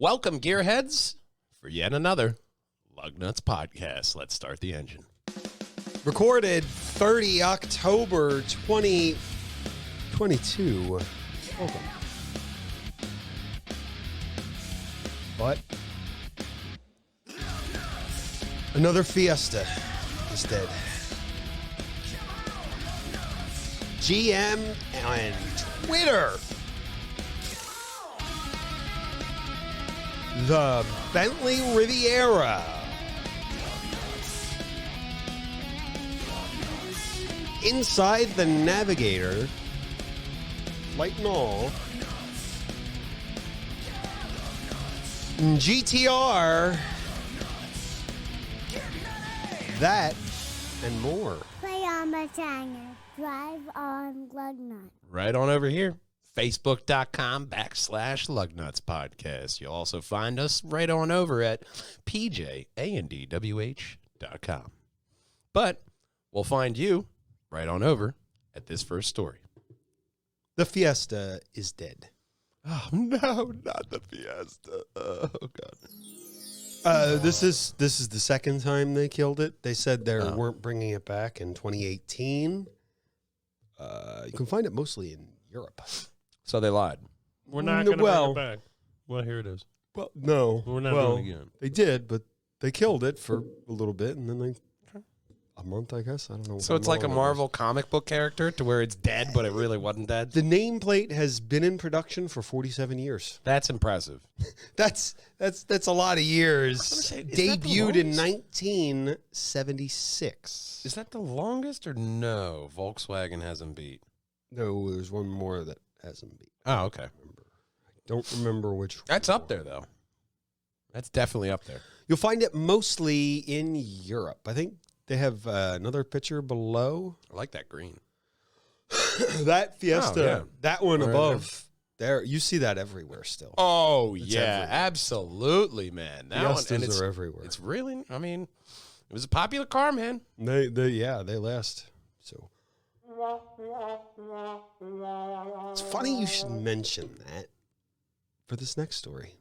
Welcome, gearheads, for yet another Lugnutz podcast. Let's start the engine. Recorded 30 October 2022. Welcome. But another fiesta is dead. GM on Twitter. The Bentley Riviera. Inside the Navigator, light and all, GTR, that and more. Play on my channel. Drive on Lugnutz. Right on over here, Facebook.com/Lugnutz podcast. You'll also find us right on over at PJAndDWH.com. But we'll find you right on over at this first story. The Fiesta is dead. Oh, no, not the Fiesta. Oh, God. This is the second time they killed it. They said they weren't bringing it back in 2018. You can find it mostly in Europe. So they lied. We're not going to bring it back. Well, here it is. Well, no. We're not doing it again. They did, but they killed it for a little bit, and then a month, I guess. I don't know. So it's like a Marvel comic book character to where it's dead, but it really wasn't dead? The nameplate has been in production for 47 years. That's impressive. That's a lot of years. Say, Debuted in 1976. Is that the longest or no? Volkswagen hasn't beat. No, there's one more that hasn't beat. Oh, okay. I don't remember which. That's up there, though. That's definitely up there. You'll find it mostly in Europe. I think they have another picture below. I like that green. That Fiesta, that one Right above there. You see that everywhere still. Oh, It's yeah, everywhere. absolutely, man. That one, and Fiestas are everywhere. it's really, I mean, it was a popular car, man. They last. So it's funny you should mention that for this next story.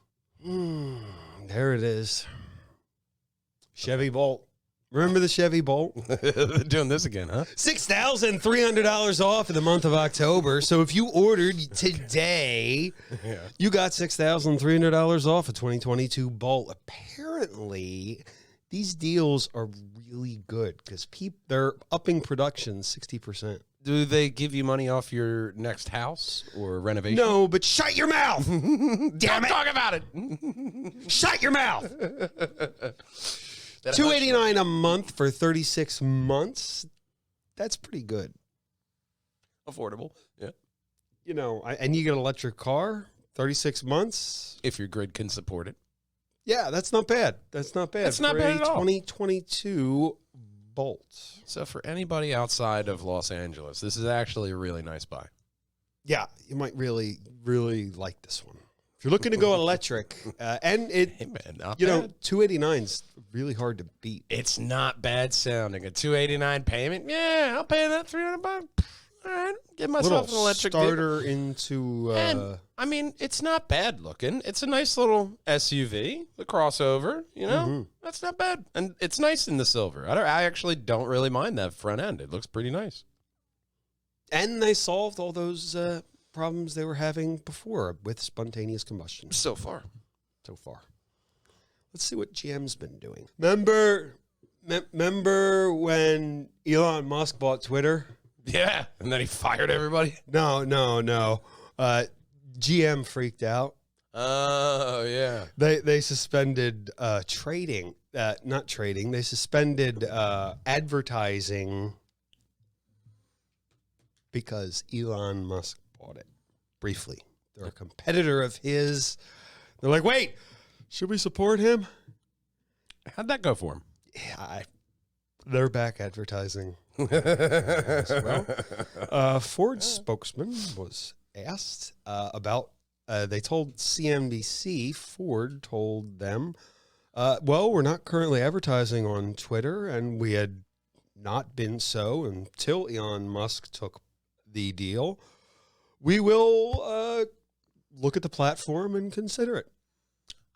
There it is. Chevy Bolt. Remember the Chevy Bolt? Doing this again, huh? $6,300 off in the month of October. So if you ordered today, you got $6,300 off a 2022 Bolt. Apparently, these deals are really good because they're upping production 60%. Do they give you money off your next house or renovation? No, but shut your mouth. Damn Don't it. talk about it. Shut your mouth. $289 a month for 36 months. That's pretty good. Affordable, yeah. You know, and you get an electric car, 36 months. If your grid can support it. Yeah, that's not bad. That's not bad. That's not for bad a at all. 2022 Bolt. So for anybody outside of Los Angeles, this is actually a really nice buy. Yeah, you might really, really like this one. If you're looking to go electric, and it, Hey, man, not you bad. know, 289's really hard to beat. It's not bad sounding. A $289 payment? Yeah, I'll pay that $300. All right, get myself an electric starter into. And, I mean, it's not bad looking. It's a nice little SUV, the crossover. You know, that's not bad, and it's nice in the silver. I actually don't really mind that front end. It looks pretty nice. And they solved all those problems they were having before with spontaneous combustion. So far. Let's see what GM's been doing. Remember when Elon Musk bought Twitter? Yeah, and then he fired everybody. No. GM freaked out. Oh yeah. They suspended trading. Not trading. They suspended advertising because Elon Musk bought it briefly. They're a competitor of his. They're like, wait, should we support him? How'd that go for him? Yeah, they're back advertising as well. Ford's spokesman was asked about. They told CNBC. Ford told them, "Well, we're not currently advertising on Twitter, and we had not been so until Elon Musk took the deal. We will look at the platform and consider it."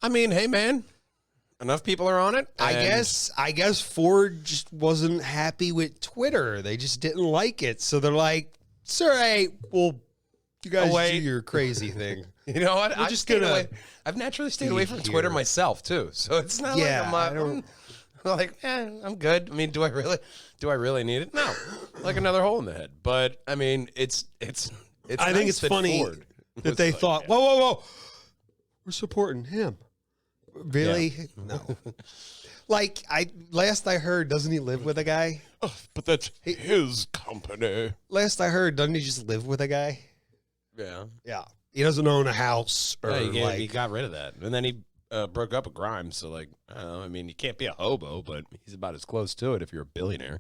I mean, hey, man. Enough people are on it. I guess Ford just wasn't happy with Twitter. They just didn't like it. So they're like, sir, hey, well, you guys do your crazy thing. You know what? I've naturally stayed away from here. Twitter myself too. So it's not I'm like, I'm good. I mean, do I really need it? No. Like another hole in the head. But I mean, it's I think it's funny that they thought, whoa. We're supporting him. Really? Yeah. No. Like last I heard, doesn't he live with a guy? Oh, but that's his company. Last I heard, doesn't he just live with a guy? Yeah. Yeah. He doesn't own a house or he got rid of that. And then he broke up with Grimes. So like, I mean, you can't be a hobo, but he's about as close to it if you're a billionaire.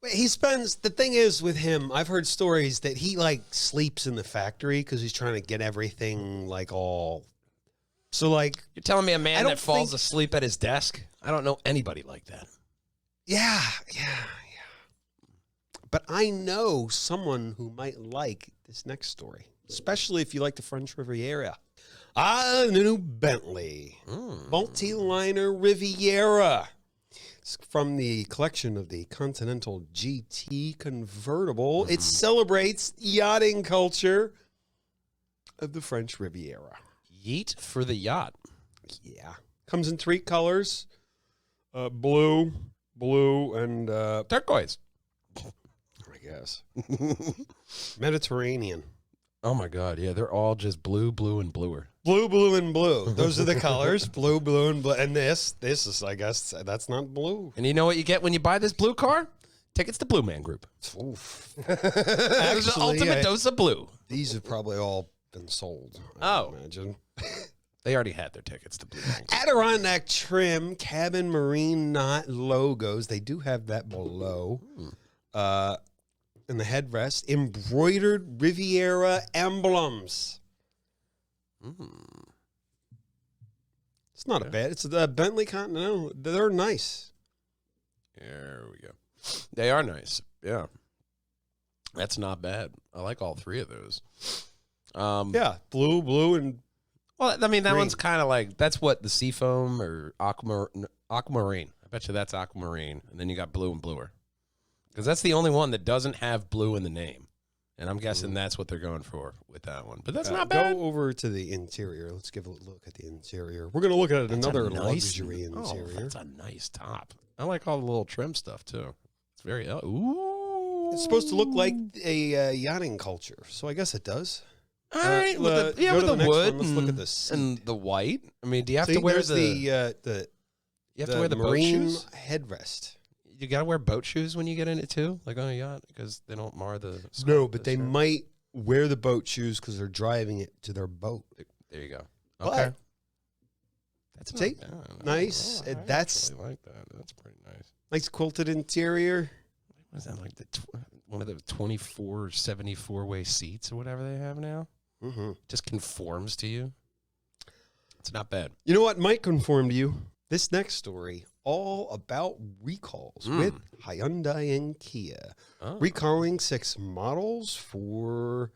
The thing is with him, I've heard stories that he like sleeps in the factory because he's trying to get everything like all. So like, you're telling me a man that falls asleep at his desk? I don't know anybody like that. Yeah. But I know someone who might like this next story, especially if you like the French Riviera. The new Bentley multi-liner Riviera. It's from the collection of the Continental GT convertible. It celebrates yachting culture of the French Riviera. Yeet for the yacht. Yeah. Comes in 3 colors. Blue, and turquoise. I guess. Mediterranean. Oh my God. Yeah, they're all just blue, and bluer. Blue, and blue. Those are the colors. Blue, and blue. And this is, I guess, that's not blue. And you know what you get when you buy this blue car? Tickets to Blue Man Group. Oof. Actually, the ultimate dose of blue. These have probably all been sold, I imagine. They already had their tickets to Blue Man Group. Adirondack trim, cabin marine knot logos. They do have that below. And the headrest, embroidered Riviera emblems. It's not a bad. It's a Bentley Continental. They're nice. There we go. They are nice. Yeah. That's not bad. I like all 3 of those. Yeah, blue, and well, I mean, that green. one's kind of like, that's what, the seafoam or aquamarine. I bet you that's aquamarine. And then you got blue and bluer. Because that's the only one that doesn't have blue in the name. And I'm guessing that's what they're going for with that one. But that's not bad. Go over to the interior. Let's give a look at the interior. We're going to look at another luxury interior. Oh, that's a nice top. I like all the little trim stuff, too. It's very, ooh. It's supposed to look like a yachting culture. So I guess it does. All right. With the wood. Let's look at this. And the white. I mean, do you have to wear you have to wear the marine boat shoes? Headrest. You got to wear boat shoes when you get in it, too? Like on a yacht? Because they don't mar the... No, but they might wear the boat shoes because they're driving it to their boat. There you go. Okay. That's nice. I That's like that. That's pretty nice. Nice quilted interior. What is that, like one of the 24 74-way seats or whatever they have now? Just conforms to you. It's not bad. You know what might conform to you? This next story, all about recalls with Hyundai and Kia. Recalling 6 models for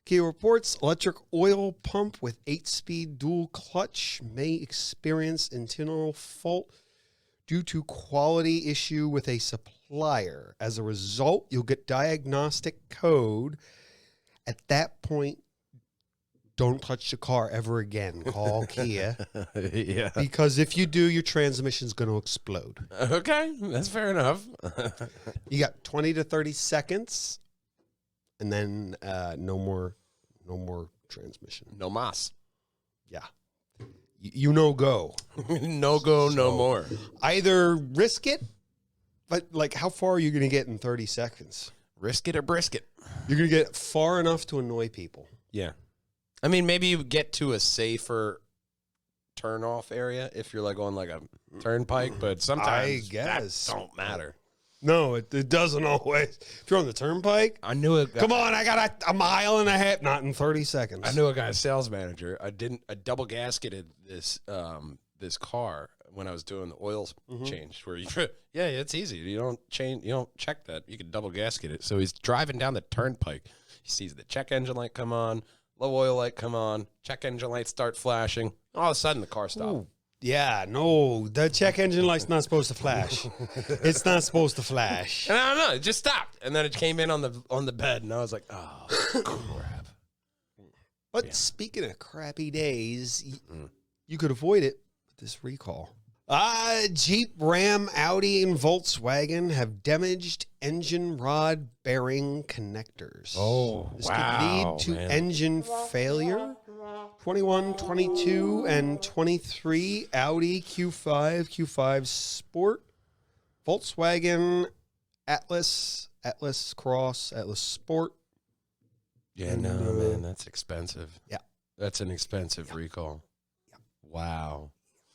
Kia reports electric oil pump with 8-speed dual clutch may experience internal fault due to quality issue with a supplier. As a result, you'll get diagnostic code. At that point, don't touch the car ever again. Call Kia. Yeah. Because if you do, your transmission's going to explode. Okay, that's fair enough. You got 20 to 30 seconds, and then no more transmission. No mas. Yeah. Go. No go, no more. Either risk it, but like how far are you going to get in 30 seconds? Risk it or brisket. You're going to get far enough to annoy people. Yeah. I mean, maybe you get to a safer turn-off area if you're like on like a turnpike, but sometimes that don't matter. No, it doesn't always. If you're on the turnpike, I knew a guy. Come on, I got a mile and a half, not in 30 seconds. I knew a guy, sales manager. I double gasketed this car when I was doing the oil change. Where it's easy. You don't check that. You can double gasket it. So he's driving down the turnpike. He sees the check engine light come on. Low oil light come on. Check engine lights start flashing. All of a sudden, the car stopped. Ooh. Yeah, no, the check engine light's not supposed to flash. It's not supposed to flash. And I don't know, it just stopped. And then it came in on the bed, and I was like, oh, crap. But speaking of crappy days, you could avoid it with this recall. Jeep, Ram, Audi, and Volkswagen have damaged engine rod bearing connectors. Oh, this could lead to engine failure. 21, 22, and 23 Audi Q5 Sport, Volkswagen Atlas Cross, Atlas Sport. Yeah, no, man, that's expensive. Yeah. That's an expensive recall. Yeah. Wow.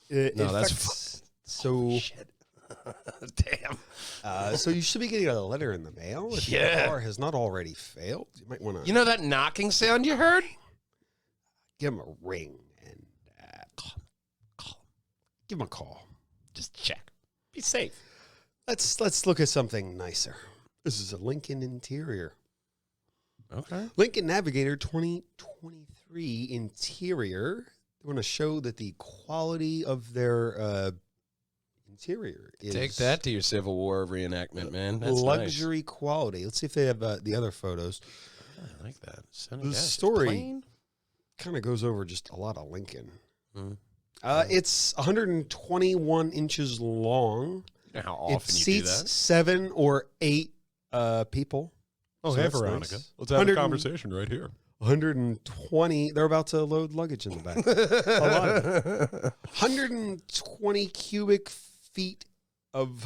That's so. Shit. Damn. So you should be getting a letter in the mail if your car has not already failed. You might want to. You know that knocking sound you heard? Give him a ring and give him a call. Just check. Be safe. Let's look at something nicer. This is a Lincoln interior. Okay. Lincoln Navigator 2023 interior. They want to show that the quality of their interior is Take that to your Civil War reenactment, man. That's luxury quality. Let's see if they have the other photos. nice. I like that. The story kind of goes over just a lot of Lincoln. It's 121 inches long. You know how often It you do seats that? 7 or 8 people. Oh, So hey, that's Veronica. nice. Let's have a 100 conversation right here. 120. They're about to load luggage in the back. A lot of it. 120 cubic feet of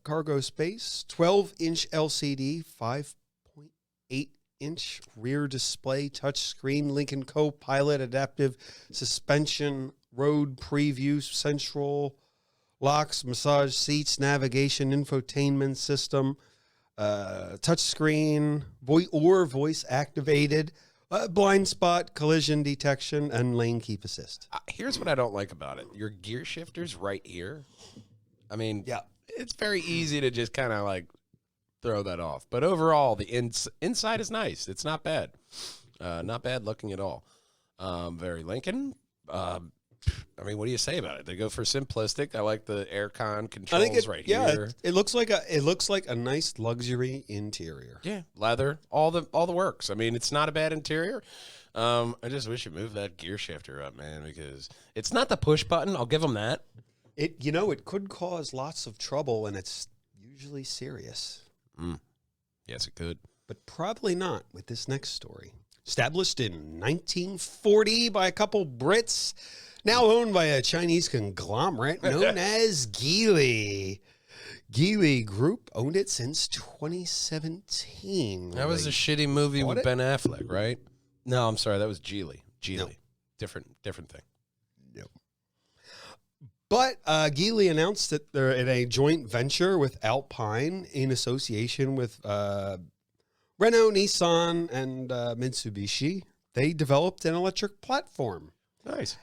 cargo space. 12-inch LCD. 5.8-inch rear display. Touchscreen. Lincoln Co-Pilot adaptive suspension. Road preview. Central locks. Massage seats. Navigation. Infotainment system. Touchscreen. Voice activated. Blind spot, collision detection, and lane keep assist. Here's what I don't like about it. Your gear shifter's right here. I mean, Yeah. it's very easy to just kind of like throw that off. But overall, the inside is nice. It's not bad. Not bad looking at all. Very Lincoln. I mean, what do you say about it? They go for simplistic. I like the aircon controls right here. It looks like a nice luxury interior. Yeah, leather, all the works. I mean, it's not a bad interior. I just wish you moved that gear shifter up, man, because it's not the push button. I'll give them that. It could cause lots of trouble, and it's usually serious. Yes, it could. But probably not with this next story. Established in 1940 by a couple Brits, now owned by a Chinese conglomerate known as Geely. Geely Group owned it since 2017. That was a shitty movie bought with it? Ben Affleck, right? No, I'm sorry. That was Geely. No. Different thing. No. But Geely announced that they're in a joint venture with Alpine in association with Renault, Nissan, and Mitsubishi. They developed an electric platform. Nice.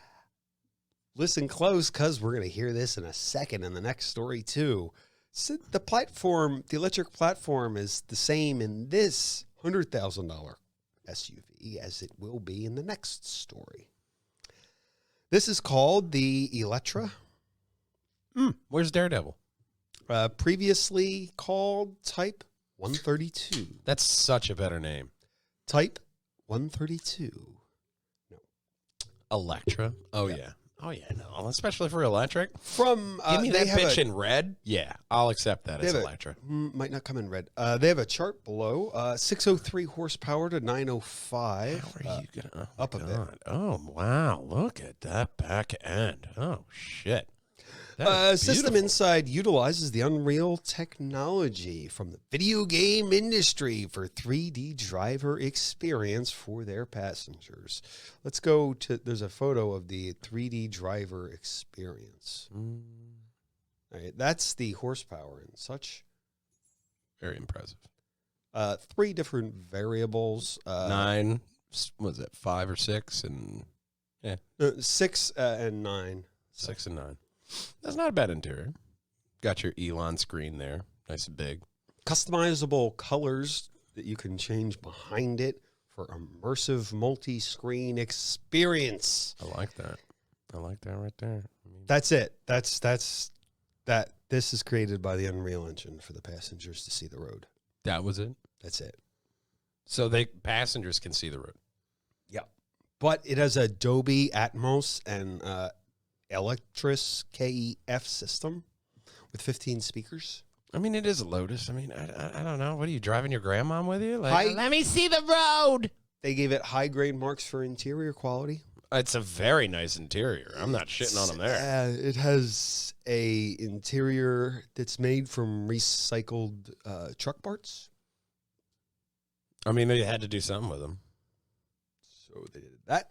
Listen close, because we're going to hear this in a second in the next story, too. So the electric platform is the same in this $100,000 SUV as it will be in the next story. This is called the Electra. Where's Daredevil? Previously called Type 132. That's such a better name. Type 132. Electra. Oh, yeah. Oh, yeah, no. Especially for electric. From Give me they that have bitch in red. Yeah, I'll accept that they as have Electra. might not come in red. They have a chart below. 603 horsepower to 905. How are you going to... up a bit. Oh, wow. Look at that back end. Oh, shit. System beautiful. inside utilizes the Unreal technology from the video game industry for 3D driver experience for their passengers. Let's go to, there's a photo of the 3D driver experience. All right, that's the horsepower and such. Very impressive. 3 different variables. 9, was it 5 or 6? And 6 and 9. 6 and 9. That's not a bad interior. Got your Elon screen there. Nice and big. Customizable colors that you can change behind it for immersive multi-screen experience. I like that. I like that right there. I mean, That's it. That's that. This is created by the Unreal Engine for the passengers to see the road. that was it. That's it. So passengers can see the road. Yeah. But it has a Dolby Atmos and Electris KEF system with 15 speakers. I mean, it is a Lotus. I mean, I don't know. What are you driving your grandma with you? Like, Hi- let me see the road. They gave it high grade marks for interior quality. It's a very nice interior. I'm not shitting on them there. It has a interior that's made from recycled truck parts. I mean, they had to do something with them. So they did that.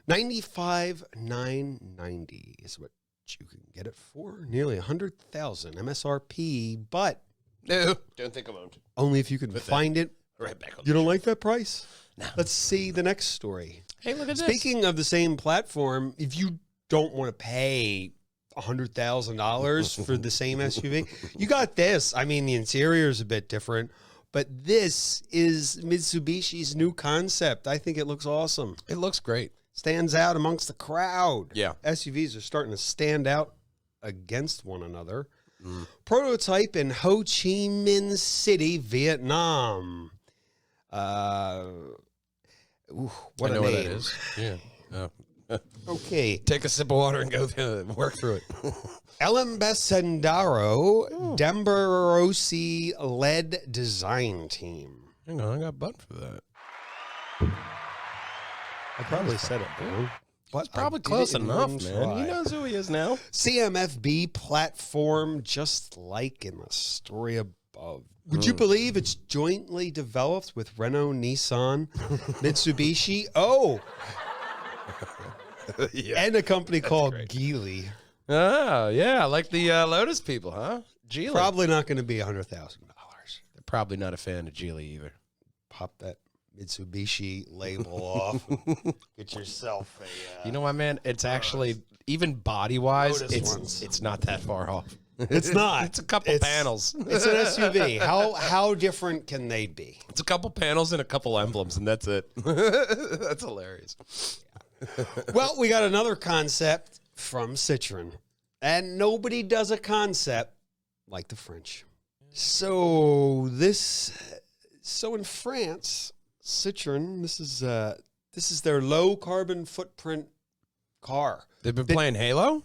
$95,990 is what you can get it for. Nearly 100,000 MSRP, but No, don't think I won't. only if you can find it. Right back on. You don't like that price? No. Let's see the next story. Hey, look at this. Speaking of the same platform, if you don't want to pay $100,000 for the same SUV, you got this. I mean, the interior is a bit different, but this is Mitsubishi's new concept. I think it looks awesome. It looks great. Stands out amongst the crowd. Yeah. SUVs are starting to stand out against one another. Prototype in Ho Chi Minh City, Vietnam. What I know a where name. that is. Yeah. Oh. Okay. Take a sip of water and go through it. Work through it. Elambesendaro Demberosi led design team. Hang on, I got a button for that. I probably said it wrong. But Probably I did close it in enough, one man. try. He knows who he is now. CMFB platform, just like in the story above. Would you believe it's jointly developed with Renault, Nissan, Mitsubishi? Oh, Yeah. and a company called great. Geely. Oh, yeah. Like the Lotus people, huh? Geely. Probably not going to be $100,000. They're probably not a fan of Geely either. Pop that Mitsubishi label off. Get yourself a. You know what, man? It's actually, even body-wise, Lotus ones. it's not that far off. It's not. It's a couple panels. It's an SUV. How different can they be? It's a couple panels and a couple emblems, and that's it. That's hilarious. Well, we got another concept from Citroen, and nobody does a concept like the French. So in France, Citroen, this is their low carbon footprint car. They've been playing Halo?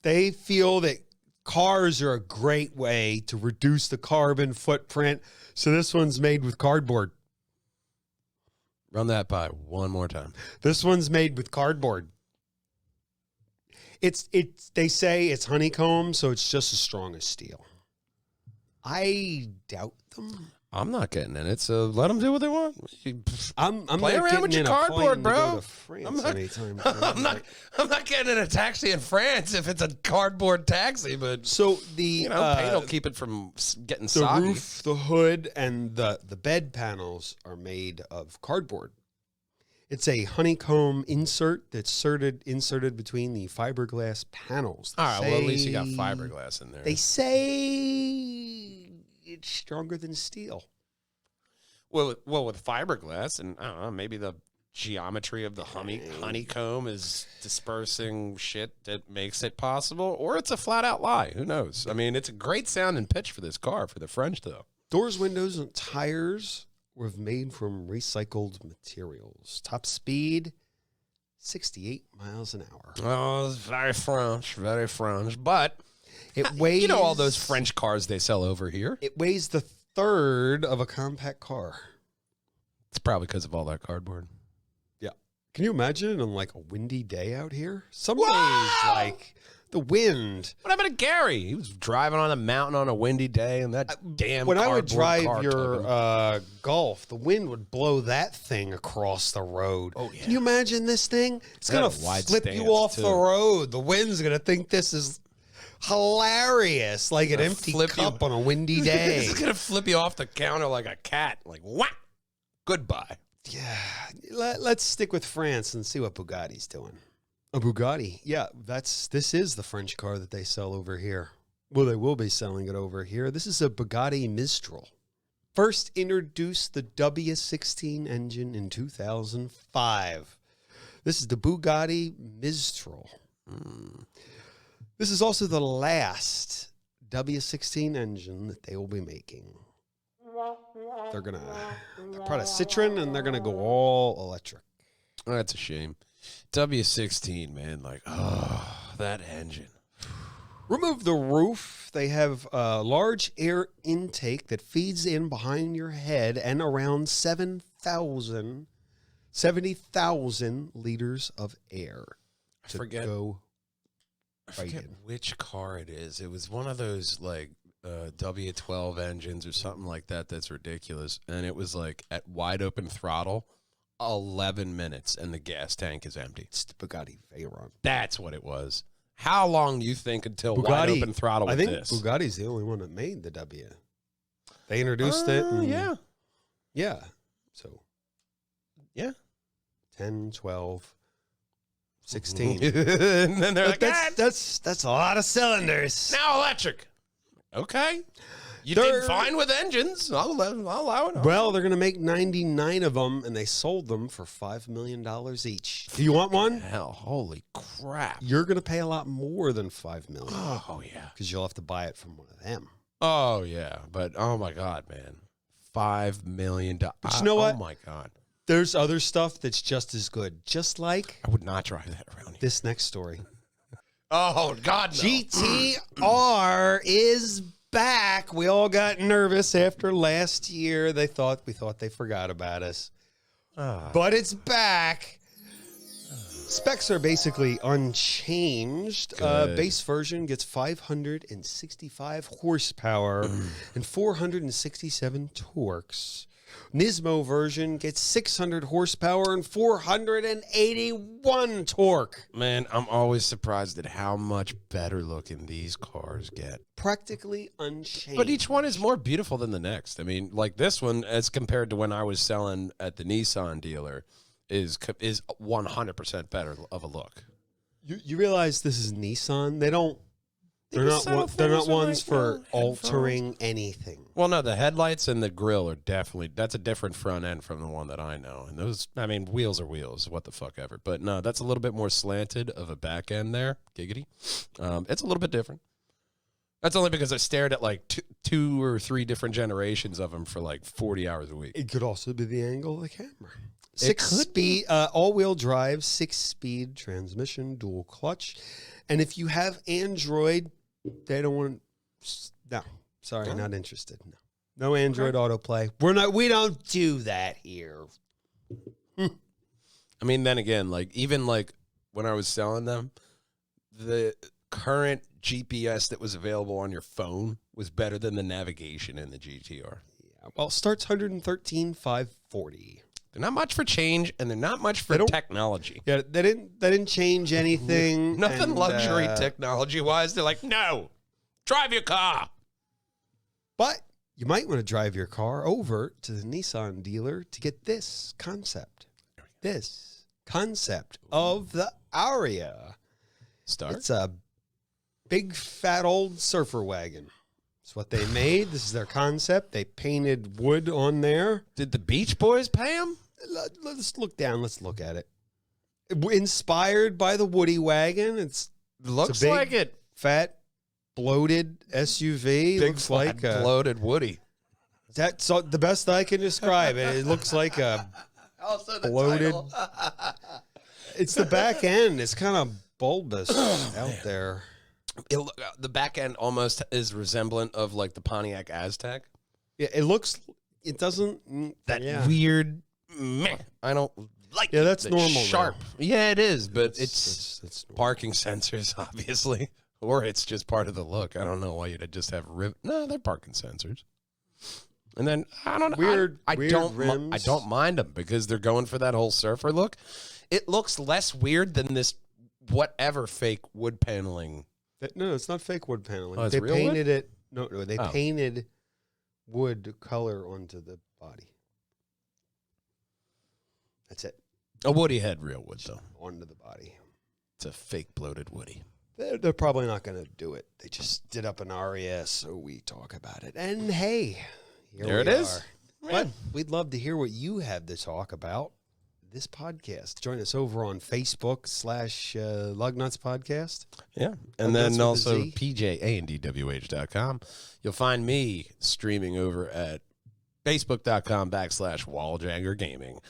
They feel that cars are a great way to reduce the carbon footprint. So this one's made with cardboard. Run that by one more time. This one's made with cardboard. They say it's honeycomb, so it's just as strong as steel. I doubt them. I'm not getting in it, so let them do what they want. I'm Play not around getting with your in a cardboard, plane to go bro. to France I'm not- anytime soon. I'm not getting in a taxi in France if it's a cardboard taxi, but So the you know, paint will keep it from getting the soggy. roof, the hood, and the bed panels are made of cardboard. It's a honeycomb insert that's inserted between the fiberglass panels. All right, well, at least you got fiberglass in there. They say it's stronger than steel. Well, with fiberglass, and I don't know, maybe the geometry of the honeycomb is dispersing shit that makes it possible, or it's a flat-out lie. Who knows? I mean, it's a great sound and pitch for this car, for the French, though. Doors, windows, and tires were made from recycled materials. Top speed, 68 miles an hour. Oh, it's very French, but It weighs, you know all those French cars they sell over here. It weighs the third of a compact car. It's probably because of all that cardboard. Yeah. Can you imagine on like a windy day out here? Some days, like the wind. What happened to Gary? He was driving on a mountain on a windy day, and that damn When I would cardboard drive car your took him. Golf, the wind would blow that thing across the road. Oh, yeah. Can you imagine this thing? It's It had going a to wide flip you stance, off too. the road. The wind's going to think this is hilarious, like an empty flip you- cup on a windy day. It's gonna flip you off the counter like a cat. Like what? Goodbye. Yeah, let's stick with France and see what Bugatti's doing. A Bugatti, yeah, this is the French car that they sell over here. Well, they will be selling it over here. This is a Bugatti Mistral. first introduced the W16 engine in 2005. This is the Bugatti Mistral. This is also the last W16 engine that they will be making. They're part of Citroen, and they're going to go all electric. Oh, that's a shame. W16, man, like, oh, that engine. Remove the roof. They have a large air intake that feeds in behind your head and around 70,000 liters of air to forget go I forget in. which car it is. It was one of those, like, W12 engines or something like that that's ridiculous. And it was, like, at wide open throttle, 11 minutes, and the gas tank is empty. It's the Bugatti Veyron. That's what it was. How long do you think until wide open throttle with I think this? Bugatti's the only one that made the W. They introduced it. And, Yeah. Yeah. So. Yeah. 10, 12, 16. And then they're like, that's a lot of cylinders. now electric. Okay. You They're- did fine with engines. I'll allow it. Well, they're going to make 99 of them, and they sold them for $5 million each. Do you want one? Hell, holy crap. You're going to pay a lot more than $5 million Oh, yeah. because you'll have to buy it from one of them. Oh, yeah. But, oh, my God, man. $5 million. But you know what? Oh, my God. There's other stuff that's just as good, just like I would not drive that around here. this next story. Oh, God, no. GTR is back. We all got nervous after last year. We thought they forgot about us. But it's back. Specs are basically unchanged. Base version gets 565 horsepower and 467 torques. Nismo version gets 600 horsepower and 481 torque. Man, I'm always surprised at how much better looking these cars get. Practically unchanged. But each one is more beautiful than the next. I mean, like this one, as compared to when I was selling at the Nissan dealer, is 100% better of a look. You realize this is Nissan? They're not things are ones like, for well, altering anything. Well, no, the headlights and the grill are that's a different front end from the one that I know. And those, I mean, wheels are wheels, what the fuck ever. But no, that's a little bit more slanted of a back end there, giggity. It's a little bit different. That's only because I stared at like two or three different generations of them for like 40 hours a week. It could also be the angle of the camera. It could be. All-wheel drive, 6-speed transmission, dual clutch. And if you have Android, they don't want. No, sorry, not interested. No Android autoplay. We don't do that here. I mean, then again, like even like when I was selling them, the current GPS that was available on your phone was better than the navigation in the GTR. Yeah, well, starts 113,540. They're not much for change, and they're not much for technology. Yeah, they didn't change anything. Nothing luxury technology wise. They're like, no, drive your car. But you might want to drive your car over to the Nissan dealer to get this concept. This concept of the Aria. Start. It's a big, fat, old surfer wagon. It's what they made. This is their concept. They painted wood on there. Did the Beach Boys pay them? Let's look down. Let's look at it. Inspired by the Woody wagon. It's Looks a big, like it. fat, bloated SUV. Big, Looks like a bloated Woody. That's the best I can describe it. It looks like a Also the bloated. title. It's the back end. It's kind of bulbous out there. The back end almost is resemblant of like the Pontiac Aztec. Yeah, it looks. It doesn't. That yeah. weird. Meh, I don't like. Yeah, that's the normal Sharp. now. Yeah, it is, but It's normal. parking sensors, obviously, or it's just part of the look. I don't know why you'd just have No, they're parking sensors. And then I don't know. Weird I don't. rims. I don't mind them because they're going for that whole surfer look. It looks less weird than this whatever fake wood paneling. No, it's not fake wood paneling. Oh, it's they real painted it. No, they Oh. painted wood color onto the body. That's it. A Woody had real wood though. Onto the body. It's a fake bloated Woody. They're probably not going to do it. They just did up an Aria, so we talk about it. And hey, Here There we it is. are. But we'd love to hear what you have to talk about this podcast. Join us over on Facebook / Lugnutz Podcast. Yeah. Lugnutz And then with a also Z. PJAndDWH.com. You'll find me streaming over at Facebook.com / Walljanger Gaming.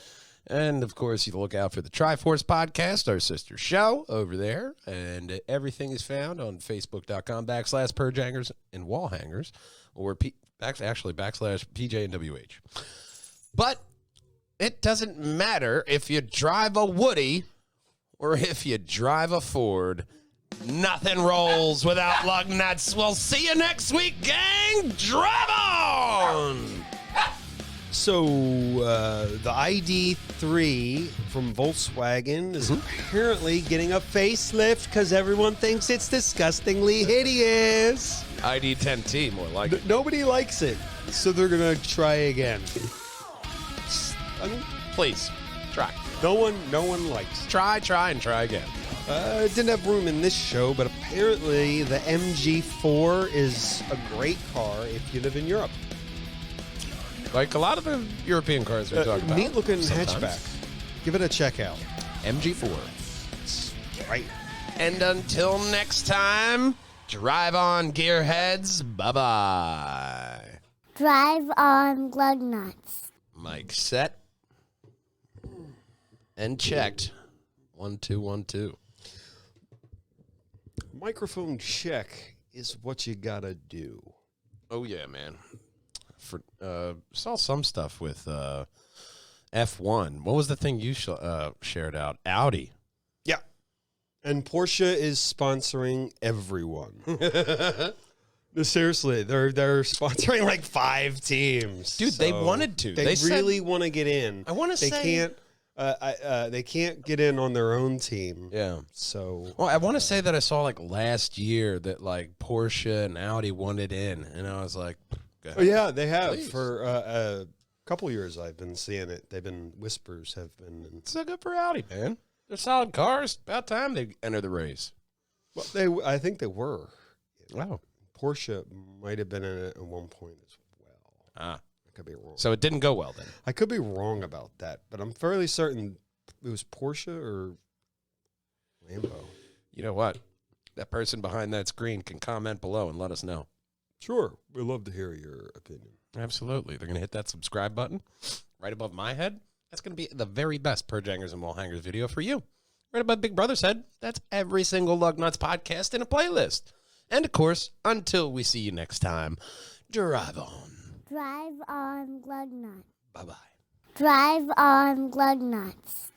And, of course, you look out for the Triforce Podcast, our sister show over there. And everything is found on Facebook.com / Purjangers and Wallhangers, or actually / PJ and WH. But it doesn't matter if you drive a Woody or if you drive a Ford. Nothing rolls without Lugnutz. We'll see you next week, gang. Drive on! So, the ID3 from Volkswagen is apparently getting a facelift because everyone thinks it's disgustingly hideous. ID 10T, more like it. Nobody likes it, so they're going to try again. I mean, Please, try. no one likes it. Try, and try again. Didn't have room in this show, but apparently the MG4 is a great car if you live in Europe. Like a lot of the European cars we talk about. Neat looking sometimes. hatchback. Give it a check out. MG4. Right. And until next time, drive on, gearheads. Bye-bye. Drive on Lugnutz. Mic set and checked. 1 2 1 2. Microphone check is what you gotta do. Oh yeah, man. For saw some stuff with F1. What was the thing you shared out? Audi. Yeah. And Porsche is sponsoring everyone. No, seriously, they're sponsoring like 5 teams. Dude, they wanted to. They really want to get in. I want to They say can't. They can't get in on their own team. Yeah. So. Well, I want to say that I saw like last year that like Porsche and Audi wanted in, and I was like, go ahead. Oh yeah, they have Please. for a couple years. I've been seeing it. They've been whispers have been. So good for Audi, man. They're solid cars. About time they enter the race. Well, I think they were. Wow. Porsche might have been in it at one point as well. Ah. I could be wrong. So it didn't go well then. I could be wrong about that, but I'm fairly certain it was Porsche or Lambo. You know what? That person behind that screen can comment below and let us know. Sure, we'd love to hear your opinion. Absolutely. They're going to hit that subscribe button right above my head. That's going to be the very best Purjangers and Wallhangers video for you. Right above Big Brother's head. That's every single Lugnutz podcast in a playlist. And, of course, until we see you next time, drive on. Drive on Lugnutz. Bye-bye. Drive on Lugnutz.